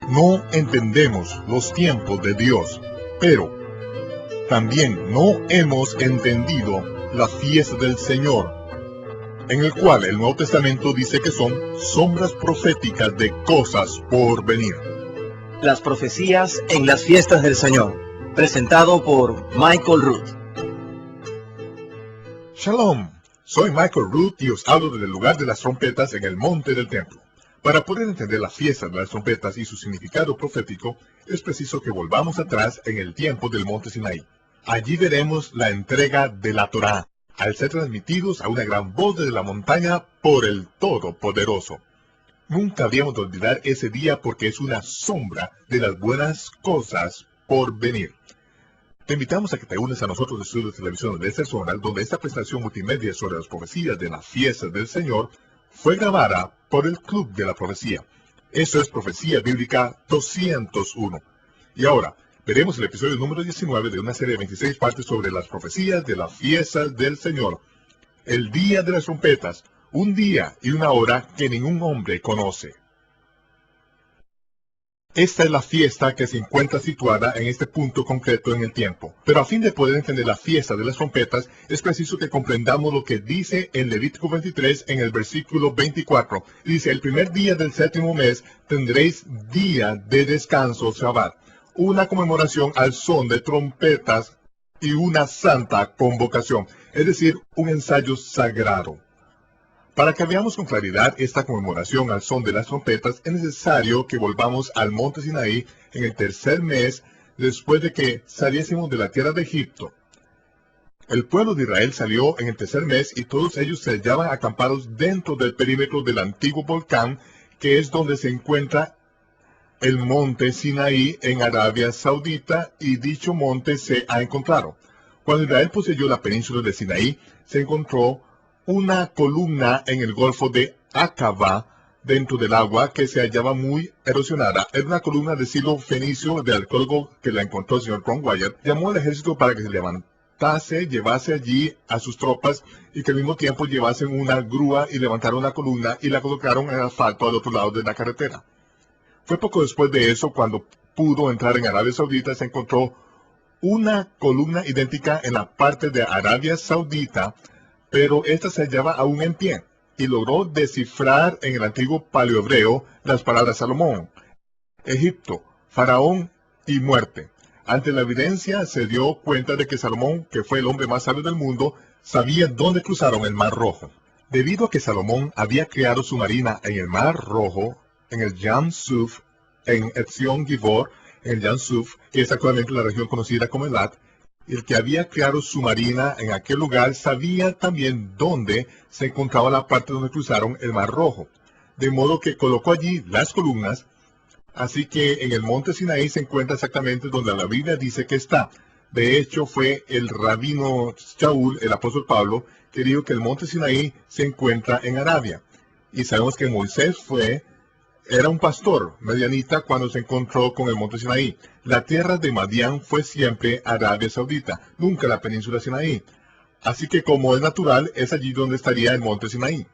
No entendemos los tiempos de Dios, pero también no hemos entendido la fiesta del Señor, en el cual el Nuevo Testamento dice que son sombras proféticas de cosas por venir. Las profecías en las fiestas del Señor, presentado por Michael Root. Shalom, soy Michael Root y os hablo desde el lugar de las trompetas en el monte del templo. Para poder entender la fiesta de las trompetas y su significado profético, es preciso que volvamos atrás en el tiempo del monte Sinaí. Allí veremos la entrega de la Torá, al ser transmitidos a una gran voz desde la montaña por el Todopoderoso. Nunca habríamos de olvidar ese día porque es una sombra de las buenas cosas por venir. Te invitamos a que te unes a nosotros en estudios de televisión de Personal, donde esta presentación multimedia sobre las profecías de la fiesta del Señor fue grabada por el Club de la Profecía. Eso es Profecía Bíblica 201. Y ahora, veremos el episodio número 19 de una serie de 26 partes sobre las profecías de la fiesta del Señor. El día de las trompetas, un día y una hora que ningún hombre conoce. Esta es la fiesta que se encuentra situada en este punto concreto en el tiempo. Pero a fin de poder entender la fiesta de las trompetas, es preciso que comprendamos lo que dice en Levítico 23 en el versículo 24. Dice, el primer día del séptimo mes tendréis día de descanso, Shabbat, una conmemoración al son de trompetas y una santa convocación, es decir, un ensayo sagrado. Para que veamos con claridad esta conmemoración al son de las trompetas, es necesario que volvamos al monte Sinaí en el tercer mes después de que saliésemos de la tierra de Egipto. El pueblo de Israel salió en el tercer mes y todos ellos se hallaban acampados dentro del perímetro del antiguo volcán, que es donde se encuentra el monte Sinaí en Arabia Saudita, y dicho monte se ha encontrado. Cuando Israel poseyó la península de Sinaí, se encontró una columna en el golfo de Aqaba, dentro del agua, que se hallaba muy erosionada. Era una columna de estilo fenicio de arqueólogo que la encontró el señor Ron Wyatt. Llamó al ejército para que se levantase, llevase allí a sus tropas y que al mismo tiempo llevasen una grúa y levantaron una columna y la colocaron en el asfalto al otro lado de la carretera. Fue poco después de eso cuando pudo entrar en Arabia Saudita, se encontró una columna idéntica en la parte de Arabia Saudita, pero esta se hallaba aún en pie, y logró descifrar en el antiguo paleohebreo las palabras Salomón, Egipto, Faraón y muerte. Ante la evidencia se dio cuenta de que Salomón, que fue el hombre más sabio del mundo, sabía dónde cruzaron el Mar Rojo. Debido a que Salomón había creado su marina en el Mar Rojo, en el Yam Suf, en Etzion Gibor, en el Yam Suf, que es actualmente la región conocida como Elat, el que había creado su marina en aquel lugar sabía también dónde se encontraba la parte donde cruzaron el Mar Rojo, de modo que colocó allí las columnas. Así que en el monte Sinaí se encuentra exactamente donde la Biblia dice que está. De hecho, fue el rabino Shaul, el apóstol Pablo, que dijo que el monte Sinaí se encuentra en Arabia. Y sabemos que Moisés era un pastor medianita cuando se encontró con el monte Sinaí. La tierra de Madián fue siempre Arabia Saudita, nunca la península Sinaí. Así que como es natural, es allí donde estaría el monte Sinaí.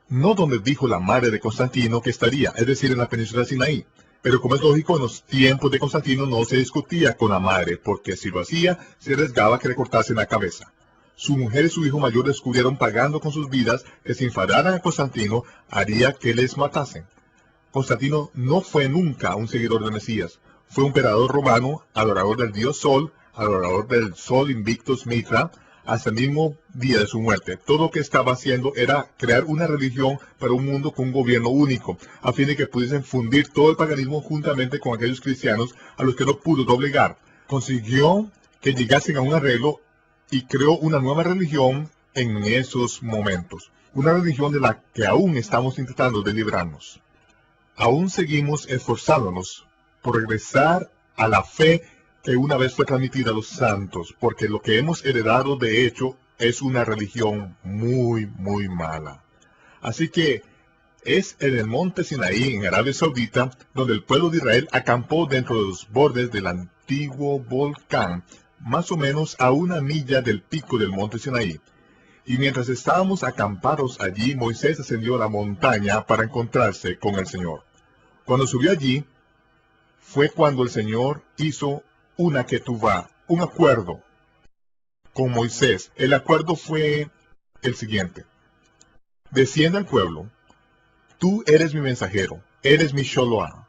No donde dijo la madre de Constantino que estaría, es decir, en la península Sinaí. Pero como es lógico, en los tiempos de Constantino no se discutía con la madre, porque si lo hacía, se arriesgaba que le cortasen la cabeza. Su mujer y su hijo mayor descubrieron pagando con sus vidas que si enfadaran a Constantino, haría que les matasen. Constantino no fue nunca un seguidor del Mesías. Fue un emperador romano, adorador del dios Sol, adorador del Sol Invictus Mitra, hasta el mismo día de su muerte. Todo lo que estaba haciendo era crear una religión para un mundo con un gobierno único, a fin de que pudiesen fundir todo el paganismo juntamente con aquellos cristianos a los que no pudo doblegar. Consiguió que llegasen a un arreglo y creó una nueva religión en esos momentos. Una religión de la que aún estamos intentando de librarnos. Aún seguimos esforzándonos por regresar a la fe que una vez fue transmitida a los santos, porque lo que hemos heredado de hecho es una religión muy, muy mala. Así que es en el monte Sinaí, en Arabia Saudita, donde el pueblo de Israel acampó dentro de los bordes del antiguo volcán, más o menos a 1 milla del pico del monte Sinaí. Y mientras estábamos acampados allí, Moisés ascendió a la montaña para encontrarse con el Señor. Cuando subió allí, fue cuando el Señor hizo una ketubá, un acuerdo con Moisés. El acuerdo fue el siguiente: desciende al pueblo, tú eres mi mensajero, eres mi Sholoah,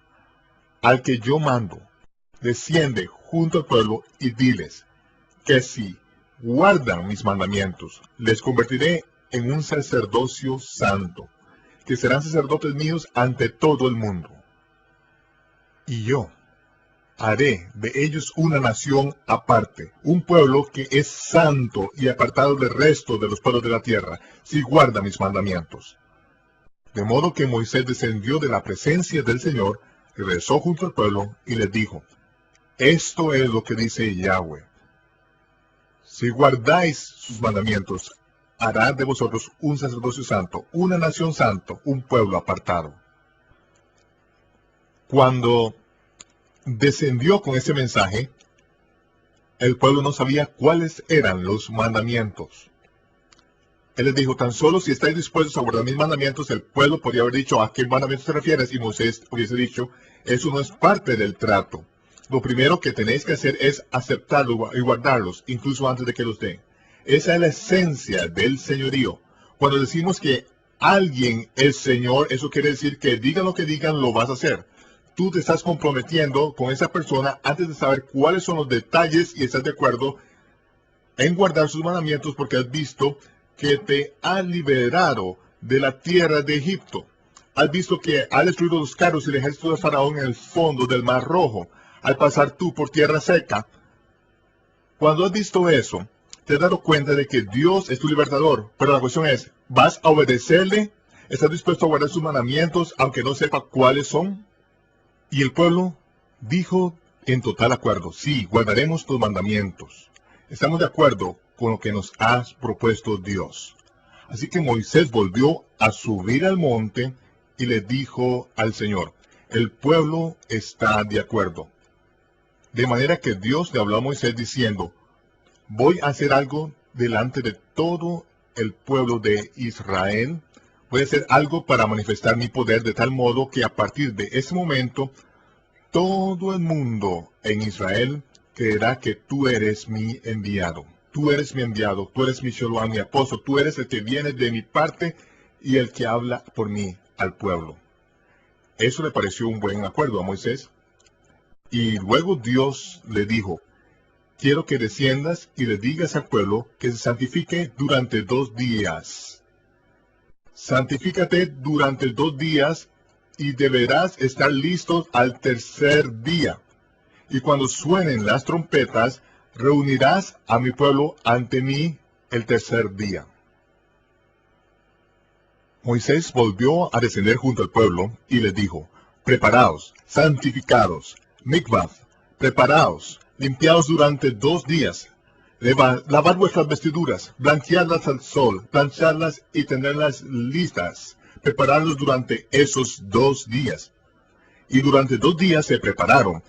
al que yo mando. Desciende junto al pueblo y diles que si guardan mis mandamientos, les convertiré en un sacerdocio santo, que serán sacerdotes míos ante todo el mundo. Y yo haré de ellos una nación aparte, un pueblo que es santo y apartado del resto de los pueblos de la tierra, si guarda mis mandamientos. De modo que Moisés descendió de la presencia del Señor, regresó junto al pueblo y les dijo: esto es lo que dice Yahweh: si guardáis sus mandamientos, hará de vosotros un sacerdocio santo, una nación santo, un pueblo apartado. Cuando descendió con ese mensaje, el pueblo no sabía cuáles eran los mandamientos. Él les dijo: tan solo si estáis dispuestos a guardar mis mandamientos. El pueblo podría haber dicho: ¿a qué mandamientos te refieres? Y Moisés hubiese dicho: eso no es parte del trato. Lo primero que tenéis que hacer es aceptarlos y guardarlos, incluso antes de que los dé. Esa es la esencia del señorío. Cuando decimos que alguien es Señor, eso quiere decir que digan lo que digan, lo vas a hacer. Tú te estás comprometiendo con esa persona antes de saber cuáles son los detalles y estás de acuerdo en guardar sus mandamientos, porque has visto que te ha liberado de la tierra de Egipto. Has visto que ha destruido los carros y el ejército de Faraón en el fondo del Mar Rojo, al pasar tú por tierra seca. Cuando has visto eso, te has dado cuenta de que Dios es tu libertador. Pero la cuestión es: ¿vas a obedecerle? ¿Estás dispuesto a guardar sus mandamientos, aunque no sepa cuáles son? Y el pueblo dijo en total acuerdo: sí, guardaremos tus mandamientos. Estamos de acuerdo con lo que nos has propuesto Dios. Así que Moisés volvió a subir al monte y le dijo al Señor: el pueblo está de acuerdo. De manera que Dios le habló a Moisés diciendo: voy a hacer algo delante de todo el pueblo de Israel. Voy a hacer algo para manifestar mi poder, de tal modo que a partir de ese momento todo el mundo en Israel creerá que tú eres mi enviado. Tú eres mi enviado, tú eres mi Sholoah, mi apóstol, tú eres el que viene de mi parte y el que habla por mí al pueblo. Eso le pareció un buen acuerdo a Moisés. Y luego Dios le dijo: quiero que desciendas y le digas al pueblo que se santifique durante 2 días. Santifícate durante 2 días y deberás estar listos al tercer día. Y cuando suenen las trompetas, reunirás a mi pueblo ante mí el tercer día. Moisés volvió a descender junto al pueblo y les dijo: preparaos, santificados, mikvath, preparaos, limpiaos durante 2 días, lavad vuestras vestiduras, blanqueadlas al sol, plancharlas y tenerlas listas, prepararlos durante esos 2 días. Y durante 2 días se prepararon.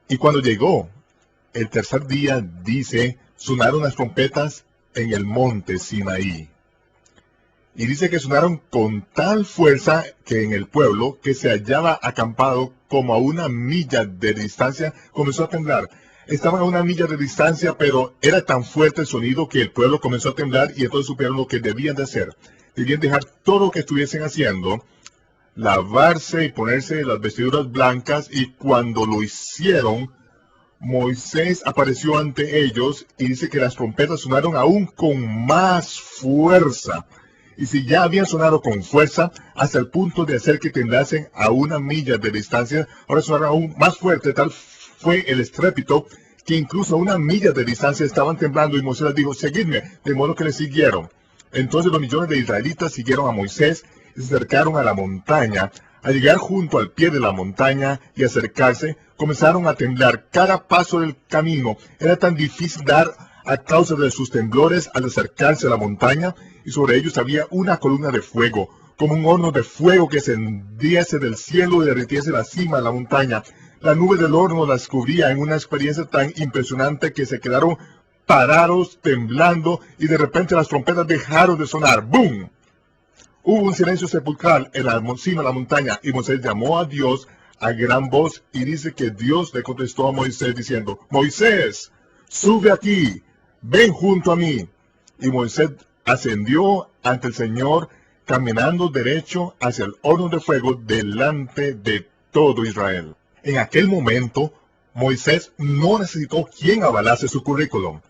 Y cuando llegó el tercer día, dice, sonaron las trompetas en el monte Sinaí. Y dice que sonaron con tal fuerza que en el pueblo, que se hallaba acampado como a 1 milla de distancia, comenzó a temblar. Estaban a 1 milla de distancia, pero era tan fuerte el sonido que el pueblo comenzó a temblar, y entonces supieron lo que debían de hacer. Debían dejar todo lo que estuviesen haciendo, lavarse y ponerse las vestiduras blancas, y cuando lo hicieron, Moisés apareció ante ellos, y dice que las trompetas sonaron aún con más fuerza. Y si ya habían sonado con fuerza, hasta el punto de hacer que temblasen a 1 milla de distancia, ahora sonaron aún más fuerte. Tal fue el estrépito que incluso a 1 milla de distancia estaban temblando, y Moisés les dijo: seguidme, de modo que le siguieron. Entonces los millones de israelitas siguieron a Moisés y se acercaron a la montaña. Al llegar junto al pie de la montaña y acercarse, comenzaron a temblar. Cada paso del camino era tan difícil dar a causa de sus temblores al acercarse a la montaña, y sobre ellos había una columna de fuego, como un horno de fuego que ascendiese del cielo y derritiese la cima de la montaña. La nube del horno las cubría en una experiencia tan impresionante que se quedaron parados, temblando, y de repente las trompetas dejaron de sonar. ¡Bum! Hubo un silencio sepulcral en la cima de la montaña, y Moisés llamó a Dios a gran voz y dice que Dios le contestó a Moisés diciendo, Moisés, sube aquí, ven junto a mí. Y Moisés ascendió ante el Señor caminando derecho hacia el horno de fuego delante de todo Israel. En aquel momento, Moisés no necesitó quien avalase su currículum.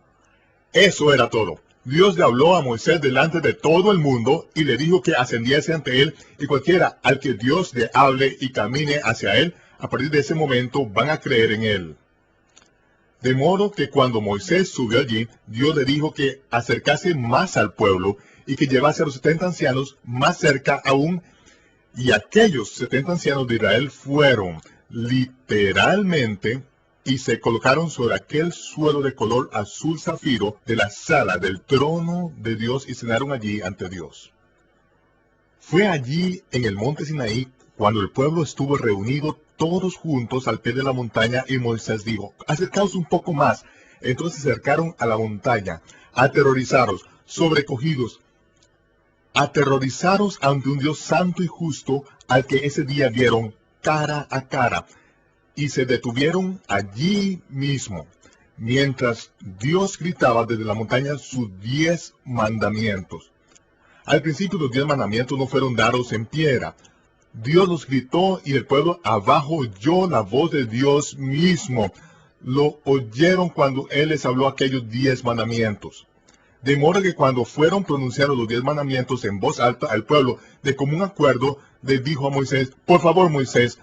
Eso era todo. Dios le habló a Moisés delante de todo el mundo y le dijo que ascendiese ante él, y cualquiera al que Dios le hable y camine hacia él, a partir de ese momento van a creer en él. De modo que cuando Moisés subió allí, Dios le dijo que acercase más al pueblo y que llevase a los 70 ancianos más cerca aún, y aquellos 70 ancianos de Israel fueron literalmente y se colocaron sobre aquel suelo de color azul zafiro de la sala del trono de Dios y cenaron allí ante Dios. Fue allí en el monte Sinaí cuando el pueblo estuvo reunido todos juntos al pie de la montaña y Moisés dijo, acercaos un poco más. Entonces se acercaron a la montaña, aterrorizados, sobrecogidos, aterrorizados ante un Dios santo y justo al que ese día vieron cara a cara. Y se detuvieron allí mismo, mientras Dios gritaba desde la montaña sus 10 mandamientos. Al principio los 10 mandamientos no fueron dados en piedra. Dios los gritó y el pueblo abajo oyó la voz de Dios mismo. Lo oyeron cuando Él les habló aquellos 10 mandamientos. De modo que cuando fueron pronunciados los 10 mandamientos en voz alta al pueblo, de común acuerdo, le dijo a Moisés, por favor Moisés,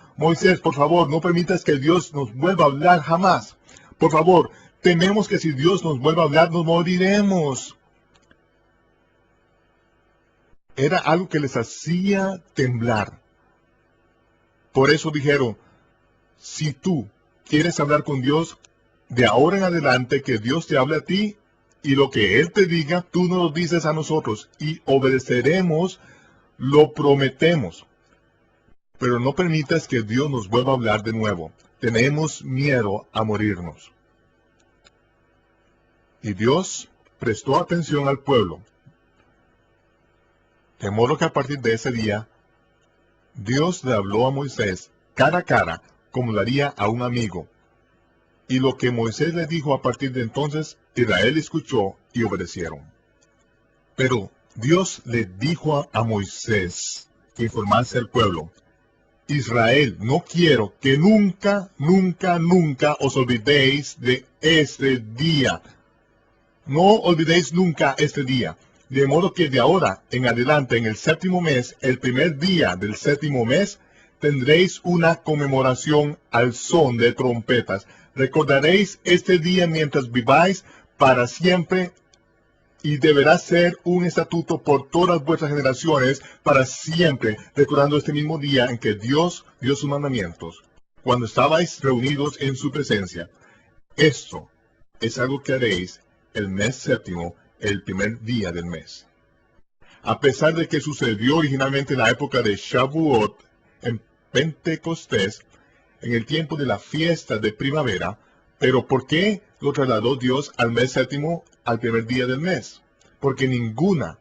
por favor, no permitas que Dios nos vuelva a hablar jamás. Por favor, tememos que si Dios nos vuelve a hablar, nos moriremos. Era algo que les hacía temblar. Por eso dijeron, si tú quieres hablar con Dios, de ahora en adelante que Dios te hable a ti, y lo que Él te diga, tú nos lo dices a nosotros, y obedeceremos, lo prometemos. Pero no permitas que Dios nos vuelva a hablar de nuevo. Tenemos miedo a morirnos. Y Dios prestó atención al pueblo. De modo que a partir de ese día, Dios le habló a Moisés cara a cara, como lo haría a un amigo. Y lo que Moisés le dijo a partir de entonces, Israel escuchó y obedecieron. Pero Dios le dijo a Moisés que informase al pueblo, Israel, no quiero que nunca os olvidéis de este día. No olvidéis nunca este día. De modo que de ahora en adelante, en el 7º mes, el primer día del 7º mes, tendréis una conmemoración al son de trompetas. Recordaréis este día mientras viváis para siempre, y deberá ser un estatuto por todas vuestras generaciones para siempre, recordando este mismo día en que Dios dio sus mandamientos, cuando estabais reunidos en su presencia. Esto es algo que haréis el mes 7º, el primer día del mes. A pesar de que sucedió originalmente en la época de Shavuot, en Pentecostés, en el tiempo de la fiesta de primavera, pero ¿por qué lo trasladó Dios al mes 7º, al primer día del mes? Porque ninguna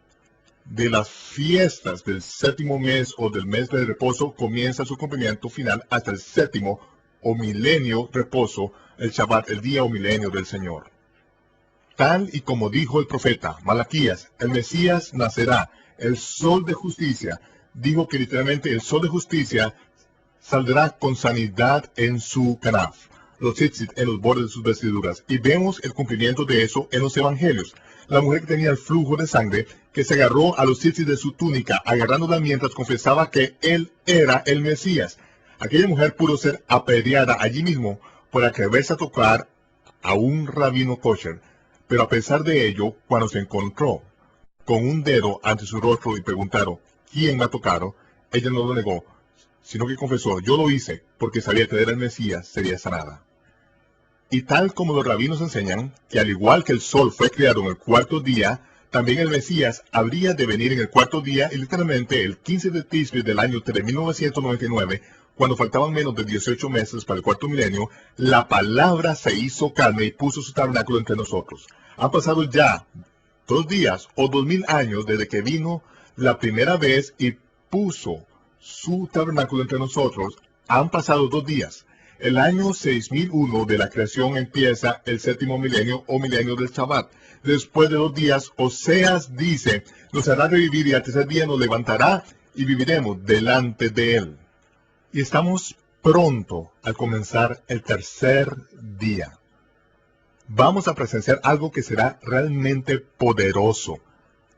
de las fiestas del 7º mes o del mes de reposo comienza su cumplimiento final hasta el 7º o milenio reposo, el Shabbat, el día o milenio del Señor. Tal y como dijo el profeta Malaquías, el Mesías nacerá, el sol de justicia. Dijo que literalmente el sol de justicia saldrá con sanidad en su canaf, los tzitzit en los bordes de sus vestiduras. Y vemos el cumplimiento de eso en los evangelios. La mujer que tenía el flujo de sangre, que se agarró a los tzitzit de su túnica, agarrándola mientras confesaba que él era el Mesías. Aquella mujer pudo ser apedreada allí mismo por atreverse a tocar a un rabino kosher. Pero a pesar de ello, cuando se encontró con un dedo ante su rostro y preguntaron, ¿quién me ha tocado?, ella no lo negó, sino que confesó, yo lo hice porque sabía que era el Mesías, sería sanada. Y tal como los rabinos enseñan, que al igual que el sol fue creado en el 4º día, también el Mesías habría de venir en el 4º día, y literalmente el 15 de Tisri del año 1999, cuando faltaban menos de 18 meses para el 4º milenio, la palabra se hizo carne y puso su tabernáculo entre nosotros. Han pasado ya 2 días o 2000 años desde que vino la primera vez y puso su tabernáculo entre nosotros, Han pasado 2 días. El año 6001 de la creación empieza el 7º milenio o milenio del Shabbat. Después de 2 días, Oseas dice, nos hará revivir y al tercer día nos levantará y viviremos delante de él. Y estamos pronto a comenzar el tercer día. Vamos a presenciar algo que será realmente poderoso.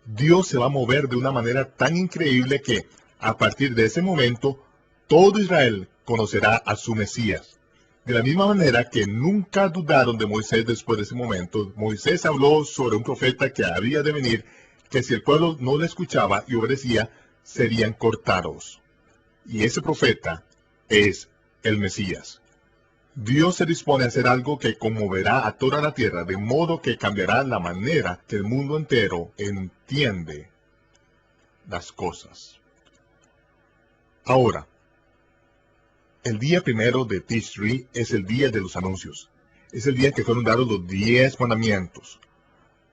Dios se va a mover de una manera tan increíble que, a partir de ese momento, todo Israel conocerá a su Mesías. De la misma manera que nunca dudaron de Moisés después de ese momento, Moisés habló sobre un profeta que había de venir, que si el pueblo no le escuchaba y obedecía, serían cortados. Y ese profeta es el Mesías. Dios se dispone a hacer algo que conmoverá a toda la tierra, de modo que cambiará la manera que el mundo entero entiende las cosas. Ahora, el día primero de Tishri es el día de los anuncios. Es el día que fueron dados los 10 mandamientos.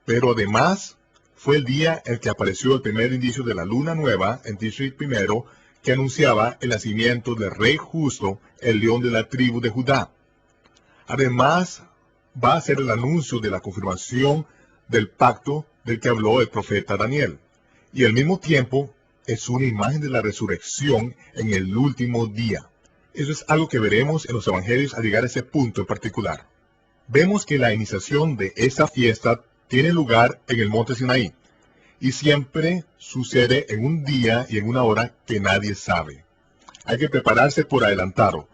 Pero además, fue el día en que apareció el primer indicio de la luna nueva, en Tishri primero, que anunciaba el nacimiento del rey justo, el león de la tribu de Judá. Además, va a ser el anuncio de la confirmación del pacto del que habló el profeta Daniel. Y al mismo tiempo, es una imagen de la resurrección en el último día. Eso es algo que veremos en los evangelios al llegar a ese punto en particular. Vemos que la iniciación de esa fiesta tiene lugar en el monte Sinaí. Y siempre sucede en un día y en una hora que nadie sabe. Hay que prepararse por adelantado.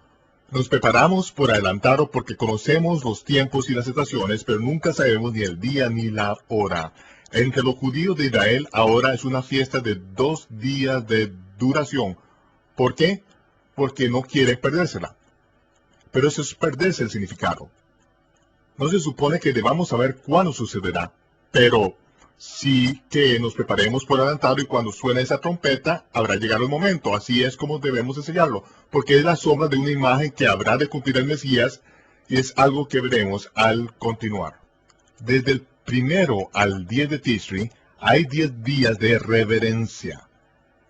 Nos preparamos por adelantado porque conocemos los tiempos y las estaciones, pero nunca sabemos ni el día ni la hora. Entre los judíos de Israel ahora es una fiesta de 2 días de duración. ¿Por qué? Porque no quieren perdérsela. Pero eso es perderse el significado. No se supone que debamos saber cuándo sucederá, pero sí que nos preparemos por adelantado y cuando suene esa trompeta habrá llegado el momento. Así es como debemos enseñarlo, porque es la sombra de una imagen que habrá de cumplir el Mesías y es algo que veremos al continuar. Desde el 1 al 10 de Tishri hay 10 días de reverencia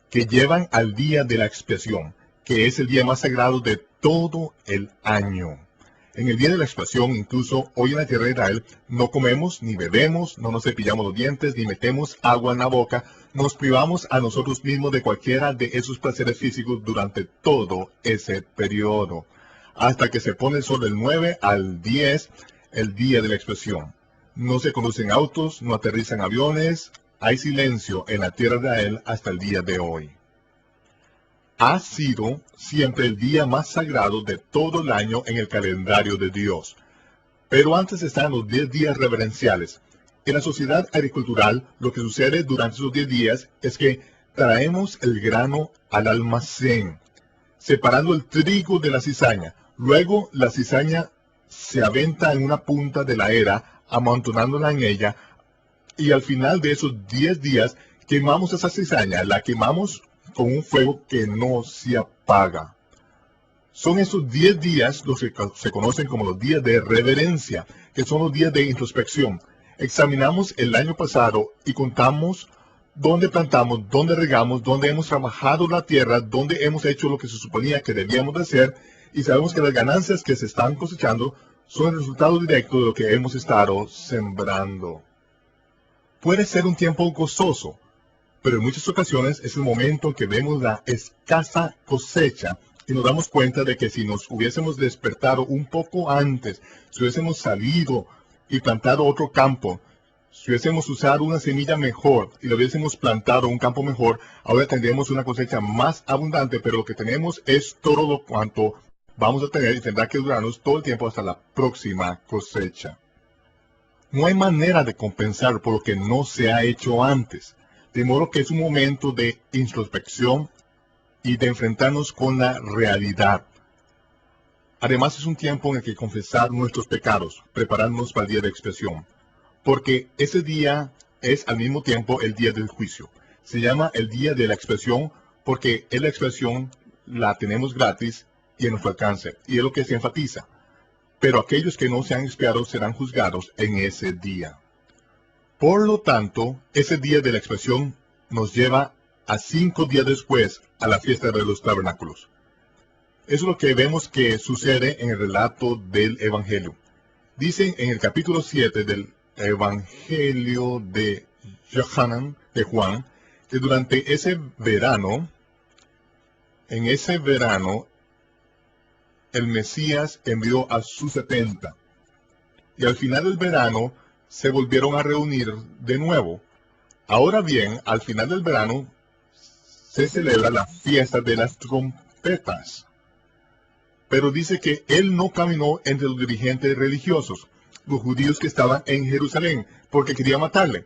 que llevan al día de la expiación, que es el día más sagrado de todo el año. En el día de la expiación, incluso hoy en la tierra de Israel, no comemos ni bebemos, no nos cepillamos los dientes, ni metemos agua en la boca, nos privamos a nosotros mismos de cualquiera de esos placeres físicos durante todo ese periodo, hasta que se pone el sol del 9 al 10, el día de la expiación. No se conducen autos, no aterrizan aviones, hay silencio en la tierra de Israel hasta el día de hoy. Ha sido siempre el día más sagrado de todo el año en el calendario de Dios. Pero antes están los 10 días reverenciales. En la sociedad agricultural, lo que sucede durante esos 10 días es que traemos el grano al almacén, separando el trigo de la cizaña. Luego la cizaña se aventa en una punta de la era, amontonándola en ella, y al final de esos 10 días quemamos esa cizaña, la quemamos con un fuego que no se apaga. Son esos 10 días los que se conocen como los días de reverencia, que son los días de introspección. Examinamos el año pasado y contamos dónde plantamos, dónde regamos, dónde hemos trabajado la tierra, dónde hemos hecho lo que se suponía que debíamos de hacer, y sabemos que las ganancias que se están cosechando son el resultado directo de lo que hemos estado sembrando. Puede ser un tiempo gozoso, pero en muchas ocasiones es el momento en que vemos la escasa cosecha y nos damos cuenta de que si nos hubiésemos despertado un poco antes, si hubiésemos salido y plantado otro campo, si hubiésemos usado una semilla mejor y lo hubiésemos plantado un campo mejor, ahora tendríamos una cosecha más abundante, pero lo que tenemos es todo lo cuanto vamos a tener y tendrá que durarnos todo el tiempo hasta la próxima cosecha. No hay manera de compensar por lo que no se ha hecho antes. De modo que es un momento de introspección y de enfrentarnos con la realidad. Además es un tiempo en el que confesar nuestros pecados, prepararnos para el día de expiación. Porque ese día es al mismo tiempo el día del juicio. Se llama el día de la expiación porque la expiación la tenemos gratis y en nuestro alcance. Y es lo que se enfatiza. Pero aquellos que no se han expiado serán juzgados en ese día. Por lo tanto, ese día de la expiación nos lleva a 5 días después a la fiesta de los tabernáculos. Eso es lo que vemos que sucede en el relato del Evangelio. Dicen en el capítulo 7 del Evangelio de Juan, que durante ese verano, el Mesías envió a sus 70. Y al final del verano se volvieron a reunir de nuevo. Ahora bien, al final del verano se celebra la fiesta de las trompetas. Pero dice que él no caminó entre los dirigentes religiosos, los judíos que estaban en Jerusalén, porque querían matarle.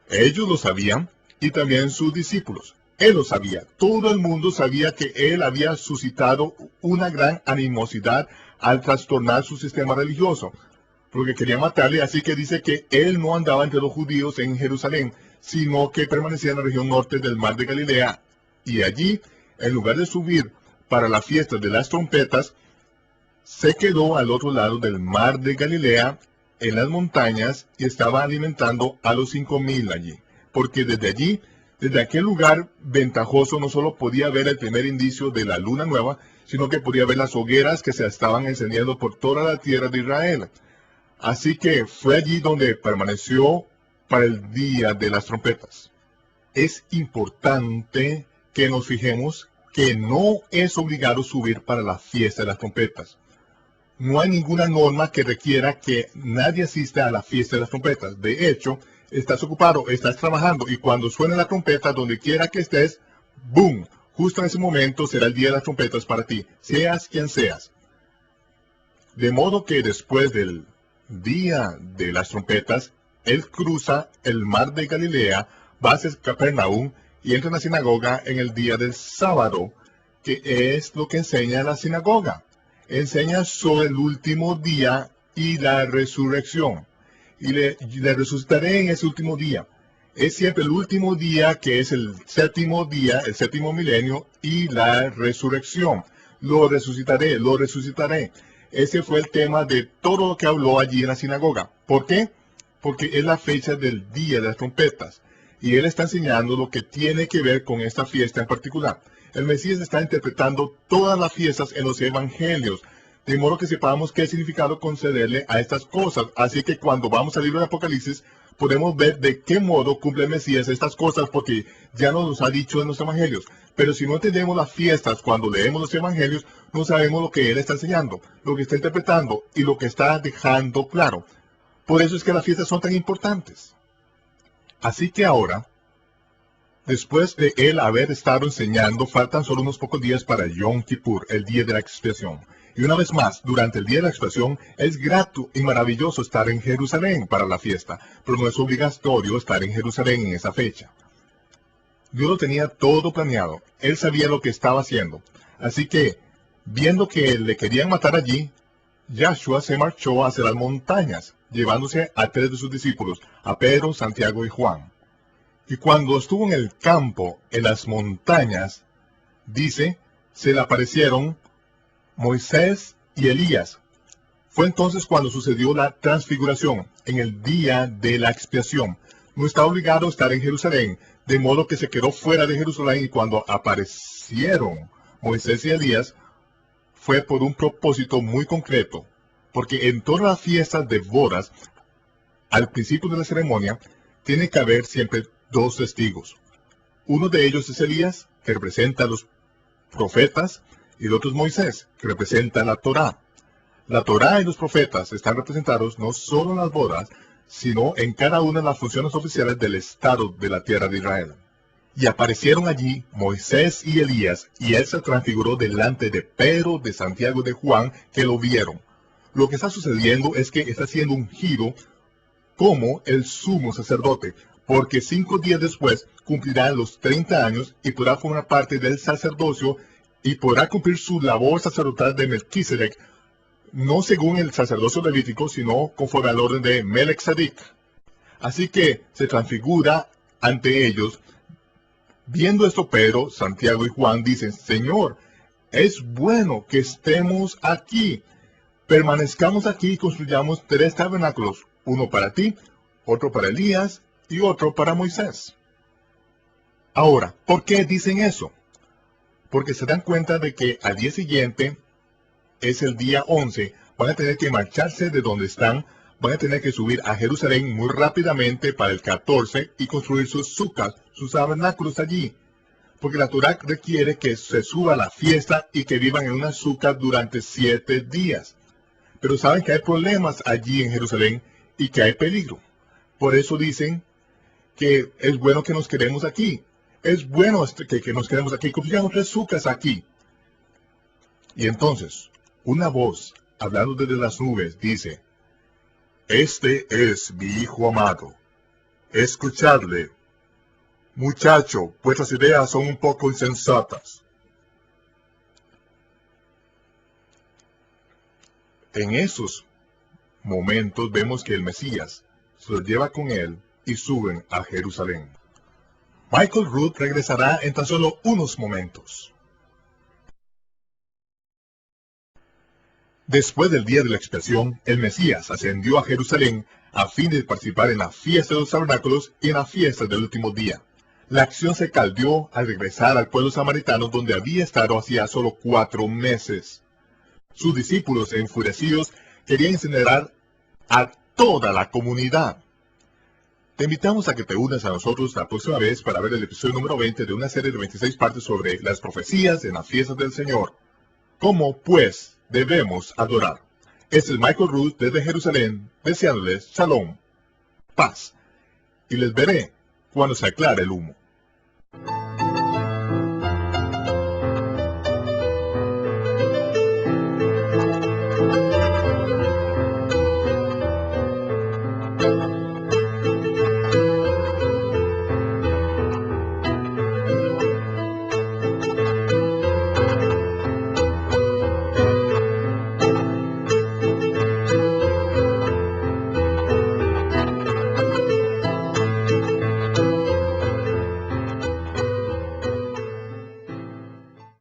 Ellos lo sabían, y también sus discípulos. Él lo sabía. Todo el mundo sabía que él había suscitado una gran animosidad al trastornar su sistema religioso, porque quería matarle. Así que dice que él no andaba entre los judíos en Jerusalén, sino que permanecía en la región norte del mar de Galilea. Y allí, en lugar de subir para la fiesta de las trompetas, se quedó al otro lado del mar de Galilea, en las montañas, y estaba alimentando a los 5,000 allí. Porque desde allí, desde aquel lugar ventajoso, no solo podía ver el primer indicio de la luna nueva, sino que podía ver las hogueras que se estaban encendiendo por toda la tierra de Israel. Así que fue allí donde permaneció para el día de las trompetas. Es importante que nos fijemos que no es obligado subir para la fiesta de las trompetas. No hay ninguna norma que requiera que nadie asista a la fiesta de las trompetas. De hecho, estás ocupado, estás trabajando, y cuando suene la trompeta, donde quiera que estés, ¡boom! Justo en ese momento será el día de las trompetas para ti, seas quien seas. De modo que después del día de las trompetas, él cruza el mar de Galilea, va hacia Capernaum y entra en la sinagoga en el día del sábado, que es lo que enseña la sinagoga. Enseña sobre el último día y la resurrección. Y le resucitaré en ese último día. Es siempre el último día, que es el séptimo día, el séptimo milenio, y la resurrección. Lo resucitaré, lo resucitaré. Ese fue el tema de todo lo que habló allí en la sinagoga. ¿Por qué? Porque es la fecha del día de las trompetas. Y él está enseñando lo que tiene que ver con esta fiesta en particular. El Mesías está interpretando todas las fiestas en los evangelios, de modo que sepamos qué significado concederle a estas cosas. Así que cuando vamos al libro de Apocalipsis, podemos ver de qué modo cumple el Mesías estas cosas, porque ya nos los ha dicho en los evangelios. Pero si no entendemos las fiestas cuando leemos los evangelios, no sabemos lo que él está enseñando, lo que está interpretando y lo que está dejando claro. Por eso es que las fiestas son tan importantes. Así que ahora, después de él haber estado enseñando, faltan solo unos pocos días para Yom Kippur, el día de la expiación. Y una vez más, durante el día de la expiación, es grato y maravilloso estar en Jerusalén para la fiesta, pero no es obligatorio estar en Jerusalén en esa fecha. Dios lo tenía todo planeado, él sabía lo que estaba haciendo. Así que, viendo que le querían matar allí, Yahshua se marchó hacia las montañas, llevándose a 3 de sus discípulos, a Pedro, Santiago y Juan. Y cuando estuvo en el campo, en las montañas, dice, se le aparecieron Moisés y Elías. Fue entonces cuando sucedió la transfiguración, en el día de la expiación. No está obligado a estar en Jerusalén, de modo que se quedó fuera de Jerusalén, y cuando aparecieron Moisés y Elías, fue por un propósito muy concreto, porque en todas las fiestas de bodas, al principio de la ceremonia, tiene que haber siempre 2 testigos. Uno de ellos es Elías, que representa a los profetas, y el otro es Moisés, que representa la Torá. La Torá y los profetas están representados no solo en las bodas, sino en cada una de las funciones oficiales del Estado de la tierra de Israel. Y aparecieron allí Moisés y Elías, y él se transfiguró delante de Pedro, de Santiago y de Juan, que lo vieron. Lo que está sucediendo es que está haciendo un giro como el sumo sacerdote, porque 5 días después cumplirá los 30 años y podrá formar parte del sacerdocio y podrá cumplir su labor sacerdotal de Melquisedec, no según el sacerdocio levítico, sino conforme al orden de Melechizedek. Así que se transfigura ante ellos. Viendo esto, Pedro, Santiago y Juan dicen, Señor, es bueno que estemos aquí. Permanezcamos aquí y construyamos 3 tabernáculos, uno para ti, otro para Elías y otro para Moisés. Ahora, ¿por qué dicen eso? porque se dan cuenta de que al día siguiente es el día 11, van a tener que marcharse de donde están, van a tener que subir a Jerusalén muy rápidamente para el 14 y construir sus sucas, sus tabernáculos allí. Porque la Torá requiere que se suba a la fiesta y que vivan en una suca durante 7 días. Pero saben que hay problemas allí en Jerusalén y que hay peligro. Por eso dicen que es bueno que nos quedemos aquí. Es bueno que nos quedemos aquí. Construyamos 3 sucas aquí. Y entonces, una voz, hablando desde las nubes, dice: Este es mi Hijo amado. Escuchadle. Muchacho, vuestras ideas son un poco insensatas. En esos momentos vemos que el Mesías se los lleva con él y suben a Jerusalén. Michael Rood regresará en tan solo unos momentos. Después del día de la expiación, el Mesías ascendió a Jerusalén a fin de participar en la fiesta de los tabernáculos y en la fiesta del último día. La acción se caldeó al regresar al pueblo samaritano donde había estado hacía solo 4 meses. Sus discípulos, enfurecidos, querían incinerar a toda la comunidad. Te invitamos a que te unas a nosotros la próxima vez para ver el episodio número 20 de una serie de 26 partes sobre las profecías en la fiesta del Señor. ¿Cómo, pues, debemos adorar? Este es Michael Rood desde Jerusalén, deseándoles shalom, paz, y les veré cuando se aclare el humo.